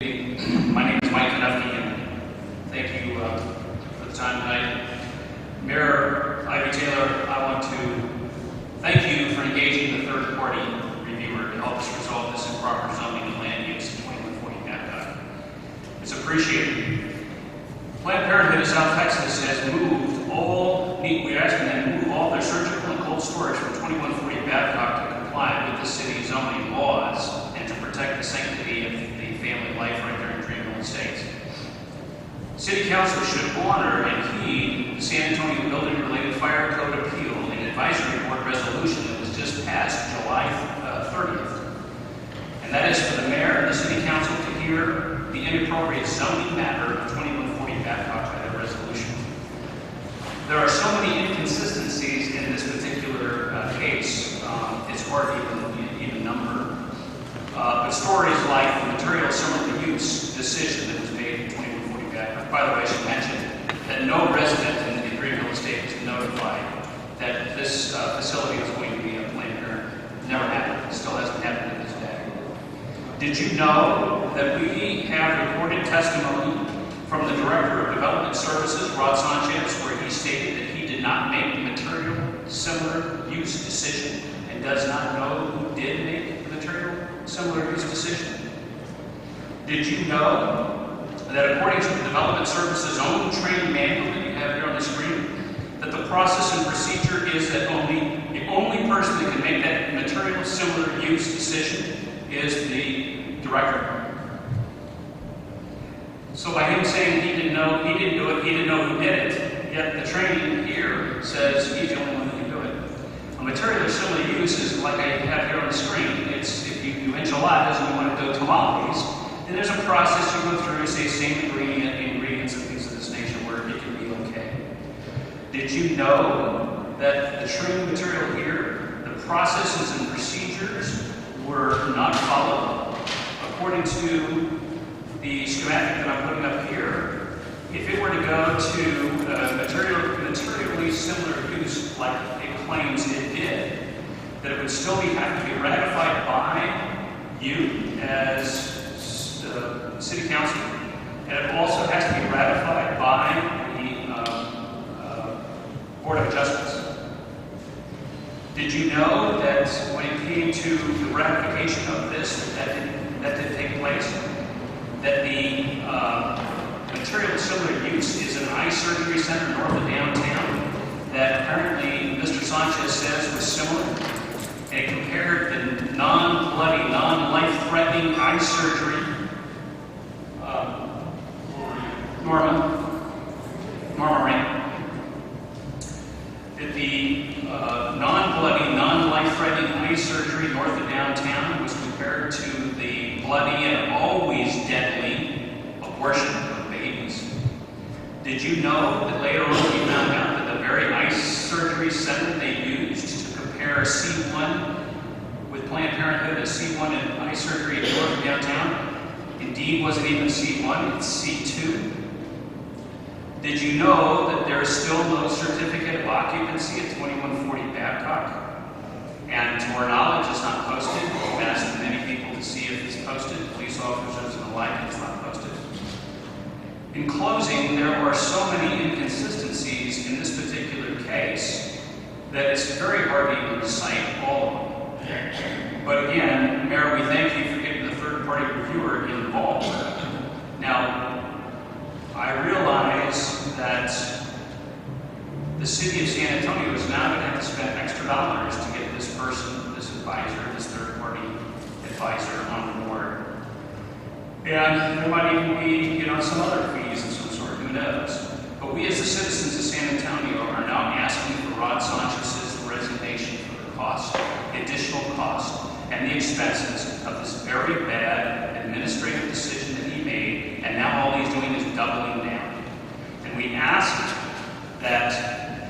My name is Mike Knuffy, and thank you for the time tonight. Mayor Ivy Taylor, I want to thank you for engaging the third-party reviewer to help us resolve this improper zoning and land use in 2140 Babcock. It's appreciated. Planned Parenthood of South Texas has moved we're asking them to move all their surgical and cold storage from 2140 Babcock to comply with the city's zoning laws and to protect the sanctity of the family life right there in Greenville Estates. City Council should honor and heed the San Antonio Building-related Fire Code Appeal and Advisory Board resolution that was just passed July 30th. And that is for the mayor and the City Council to hear the inappropriate zoning matter of 2140 Babcock by that resolution. There are so many inconsistencies in this particular case, it's hard to even number. But stories like the material similar to use decision that was made in 2140 Babcock. By the way, I should mention that no resident in Greenville Estate was notified that this facility was going to be a Planned Parenthood. Never happened. It still hasn't happened to this day. Did you know that we have recorded testimony from the Director of Development Services, Rod Sanchez, where he stated that he did not make the material similar use decision and does not know who did make the material similar use decision? Did you know that according to the Development Services own training manual that you have here on the screen, that the process and procedure is that the only person that can make that material similar use decision is the director? So by him saying he didn't do it, he didn't know who did it, yet the training here says he's the only one who can do it. A material of similar use is like I have here on the screen. It's if you do enchiladas and you want to do tamales, then there's a process you go through, say same ingredients and things of this nature where it can be okay. Did you know that the training material here, the processes and procedures were not followed? According to the schematic that I'm putting up here, if it were to go to materially similar use like it claims it did, that it would still have to be ratified by you as City Council, and it also has to be ratified by the Board of Adjustments. Did you know that when it came to the ratification of this, that did take place? That the material similar use is an eye surgery center north of downtown that apparently Mr. Sanchez says was similar, and it compared the non-bloody, non-life-threatening eye surgery, Norma Ring, that the non-bloody, non-life-threatening eye surgery north of downtown was compared to the bloody and always deadly abortion of babies. Did you know that later on we found out that the very eye surgery center they used to compare C1 with Planned Parenthood as C1 in eye surgery north of downtown indeed wasn't even C1, it's C2? Did you know that there is still no certificate of occupancy at 2140 Babcock? And to our knowledge, it's not posted. We've asked many people to see if it's posted, police officers and the like, it's not posted. In closing, there are so many inconsistencies in this particular case that it's very hard to even recite all of them. But again, Mayor, we thank you for getting the third-party reviewer involved. Now, I realize that the city of San Antonio is now going to have to spend extra dollars to get this person, this advisor, this third-party advisor on board. And there might even be, some other fees of some sort, who knows. But we as the citizens of San Antonio are now asking for Rod Sanchez's resignation for the cost, the additional cost, and the expenses of this very bad administrative decision that he made, and now all he's doing is doubling down. And we ask that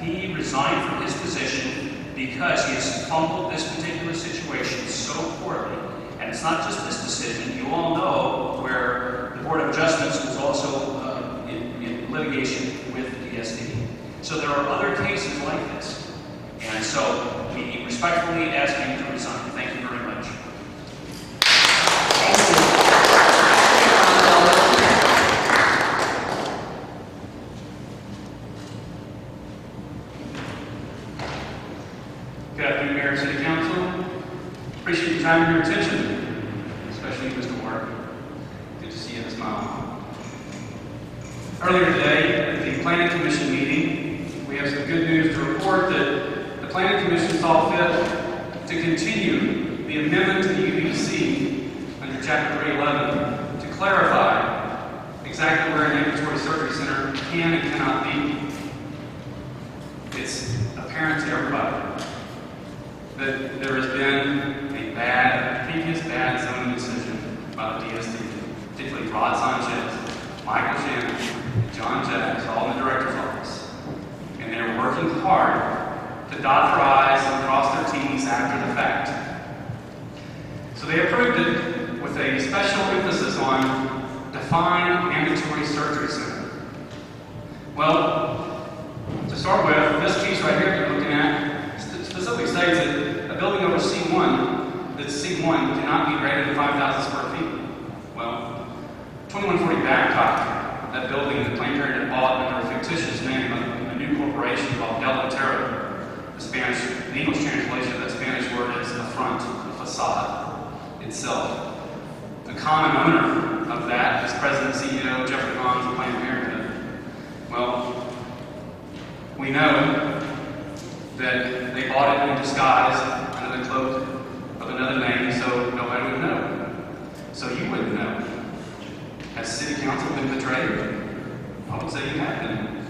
he resign from his position because he has fumbled this particular situation so poorly. And it's not just this decision. You all know where the Board of Adjustments was also in litigation with DSD. So there are other cases like this. And so we respectfully ask him to resign. Thank you very much. Thank you. Mayor, City Council. Appreciate your time and your attention, especially Mr. Ward. Good to see you and smile. Earlier today, at the Planning Commission meeting, we have some good news to report that the Planning Commission saw fit to continue the amendment to the UBC under Chapter 311 to clarify exactly where an ambulatory surgery center can and cannot be. It's apparent to everybody that there has been a previous bad zoning decision by the DSD, particularly Rod Sanchez, Michael Shannon, and John Jacks, all in the director's office. And they're working hard to dot their I's and cross their T's after the fact. So they approved it with a special emphasis on define ambulatory surgery center. Well, to start with, this piece right here you're looking at specifically states that a building over C1, that's C1, cannot be greater than 5,000 square feet. Well, 2140 Babcock, that building that Planned Parenthood bought under a fictitious name of a new corporation called Del Montero, the English translation of that Spanish word is a front, a facade itself. The common owner of that is President and CEO Jeffrey Vaughn of Planned Parenthood. Well, we know that they bought it in disguise under the cloak of another name, so nobody would know. So you wouldn't know. Has City Council been betrayed? I would say you have been.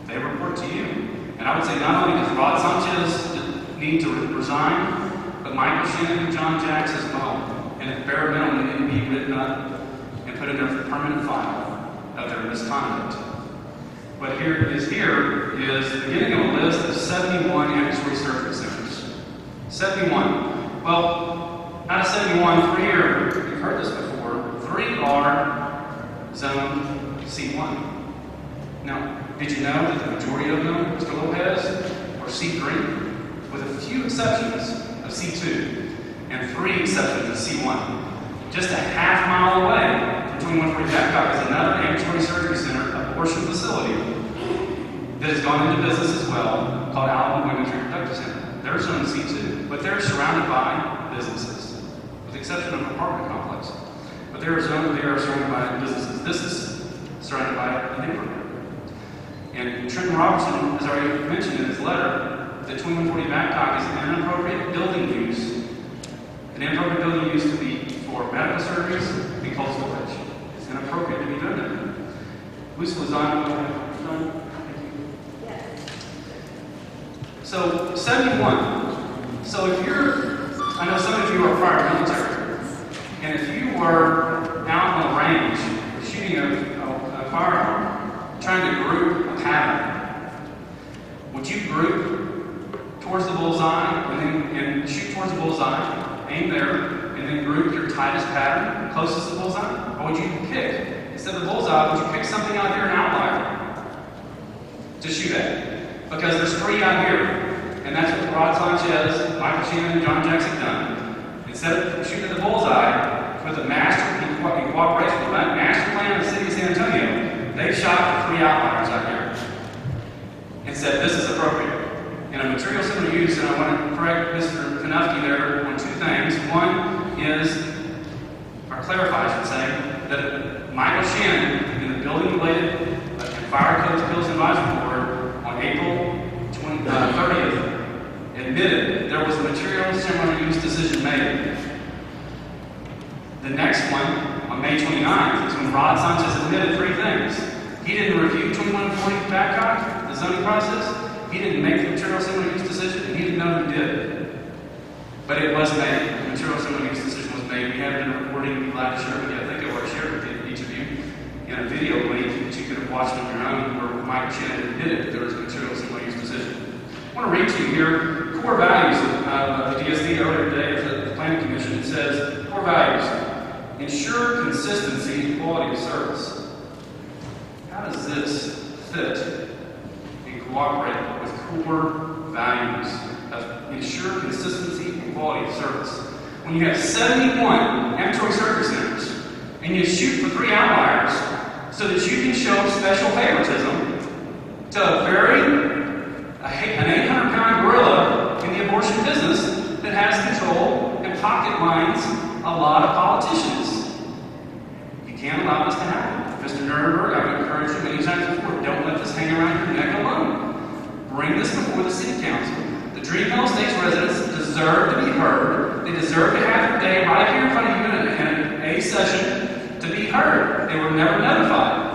They report to you. And I would say not only does Rod Sanchez need to resign, but Michael Shannon and John Jacks as well. And at bare minimum, they need to be written up and put in their permanent file of their misconduct. What here is the beginning of a list of 71 ambulatory surgery centers. 71. Well, out of 71, 3 are, you've heard this before, 3 are zoned C1. Now, did you know that the majority of them, Mr. Lopez, are C3, with a few exceptions of C2, and 3 exceptions of C1. Just a half mile away from 2140 Babcock is another ambulatory surgery center, abortion facility, that has gone into business as well, called Allen Women's Reproductive Center. They're zoned C2, but they're surrounded by businesses, with the exception of an apartment complex. But they are surrounded by businesses. This is surrounded by a neighborhood. And Trenton Robertson has already mentioned in his letter that 2140 Babcock is an inappropriate building use. An inappropriate building use to be for medical surgeries and cold storage. It's inappropriate to be done that. Lucy Lozano, so 71. So if I know some of you are prior military, and if you were out on the range shooting a firearm, trying to group a pattern, would you group towards the bullseye and shoot towards the bullseye, aim there, and then group your tightest pattern closest to the bullseye? Or would you pick, instead of the bullseye, would you pick something out here, an outlier, to shoot at? Because there's 3 out here. And that's what Rod Sanchez, Michael Shannon, and John Jacks have done. Instead of shooting at the bullseye with a master in cooperation with the master plan of the city of San Antonio, they shot at 3 outliers out here and said this is appropriate. And a material similar use, and I want to correct Mr. Kanufsky there on 2 things. One is, or clarify, I should say, that Michael Shannon in the building-related and fire codes appeals advisory board on April 30th admitted there was a material similar use decision made. The next one, on May 29th, is when Rod Sanchez admitted 3 things. He didn't review 2140 Babcock, the zoning process. He didn't make the material similar use decision, and he didn't know who did. But it was made. The material similar use decision was made. We have it in a recording. We'd be glad to share with you. I think I will share with each of you in a video link that you could have watched on your own where Michael Shannon admitted that there was a material similar use decision. I want to read to you here core values of the DSD earlier today of the Planning Commission. It says, core values, ensure consistency and quality of service. How does this fit and cooperate with core values of ensure consistency and quality of service? When you have 71 ambulatory surgery centers and you shoot for 3 outliers so that you can show special favoritism to an 800-pound gorilla in the abortion business that has control and pocket lines a lot of politicians. You can't allow this to happen. Mr. Nuremberg, I've encouraged you many times before, don't let this hang around your neck alone. Bring this before the city council. The Dreamville Estates residents deserve to be heard. They deserve to have their day right here in front of you in a session to be heard. They were never notified.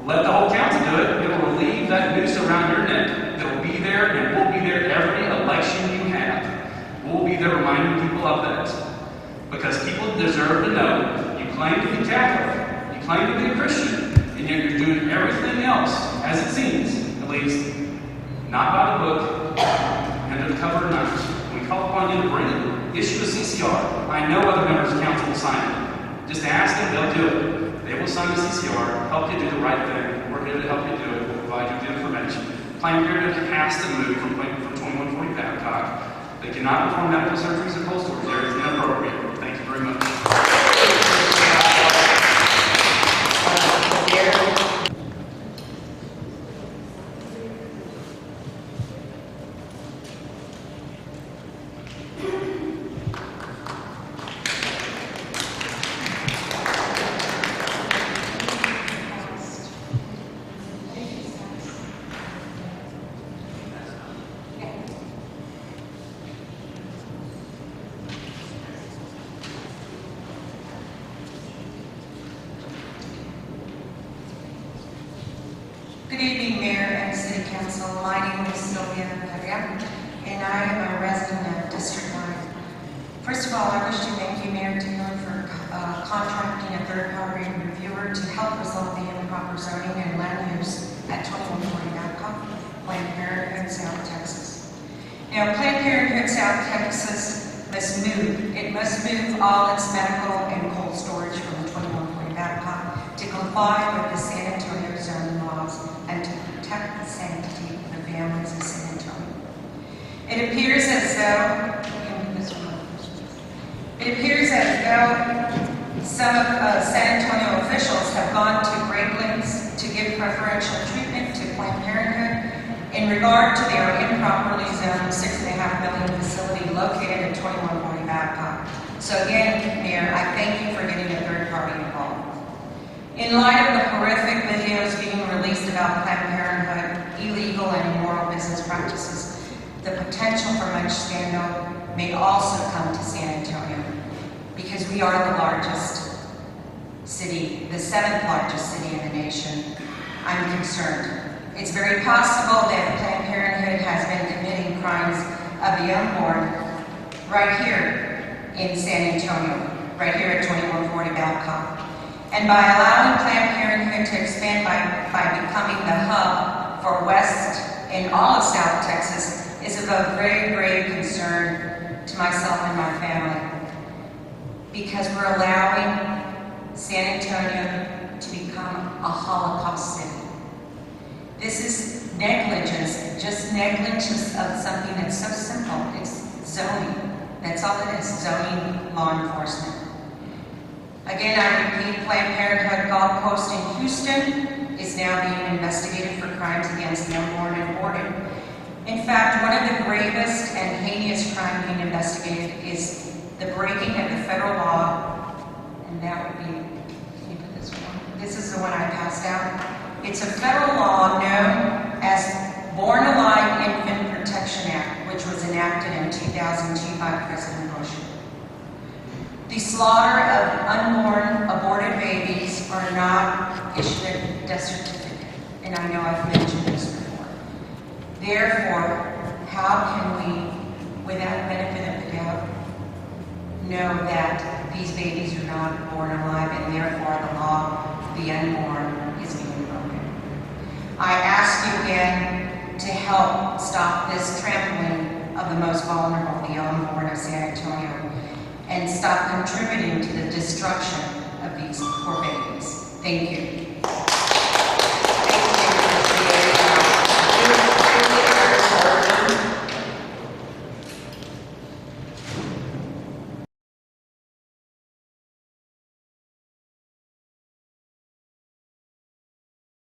Let the whole council do it. It will relieve that noose around your neck that will be there and will be there every election you have. We'll be there reminding people of that. Because people deserve to know you claim to be Catholic, you claim to be a Christian, and yet you're doing everything else, as it seems, at least, not by the book, under the cover of night. We call upon you to bring it. Issue a CCR. I know other members of council will sign it. Just ask them, they'll do it. They will sign the CCR, help you do the right thing. We're here to help you do it. We'll provide you with the information. Planned Parenthood has to move from 2140 Babcock. They cannot perform medical surgeries at cold storage. There is inappropriate. Thank you very much. Good evening, Mayor and City Council. My name is Sylvia Perea, and I am a resident of District 9. First of all, I wish to thank you, Mayor Taylor, for contracting a third-party reviewer to help resolve the improper zoning and land use at 2140 Babcock, Planned Parenthood, South Texas. Now, Planned Parenthood, South Texas must move. It must move all its medical and cold storage from 2140 Babcock to comply with the San Antonio zoning laws and to protect the sanctity of the families of San Antonio. It appears as though some of San Antonio officials have gone to great lengths to give preferential treatment to Planned Parenthood in regard to their improperly zoned $6.5 million facility located at 2140 Babcock. So again, Mayor, I thank you for getting a third party involved. In light of the horrific videos being released about Planned Parenthood, illegal and immoral business practices, the potential for much scandal may also come to San Antonio because we are the largest city, the 7th largest city in the nation. I'm concerned. It's very possible that Planned Parenthood has been committing crimes of the unborn right here in San Antonio, right here at 2140 Babcock. And by allowing Planned Parenthood to expand by becoming the hub for West and all of South Texas is of a very grave concern to myself and my family. Because we're allowing San Antonio to become a Holocaust city. This is negligence, just negligence of something that's so simple. It's zoning. That's all it is, zoning law enforcement. Again, I repeat, Planned Parenthood Golf Coast in Houston is now being investigated for crimes against the unborn and aborted. In fact, one of the gravest and heinous crimes being investigated is the breaking of the federal law, and that would be, can you put this one? This is the one I passed out. It's a federal law known as Born Alive Infant Protection Act, which was enacted in 2002 by President Bush. The slaughter of unborn, aborted babies are not issued a death certificate, and I know I've mentioned this before. Therefore, how can we, without benefit of the doubt, know that these babies are not born alive, and therefore the law of the unborn is being broken? I ask you again to help stop this trampling of the most vulnerable, the unborn of San Antonio, and stop contributing to the destruction of these poor babies. Thank you.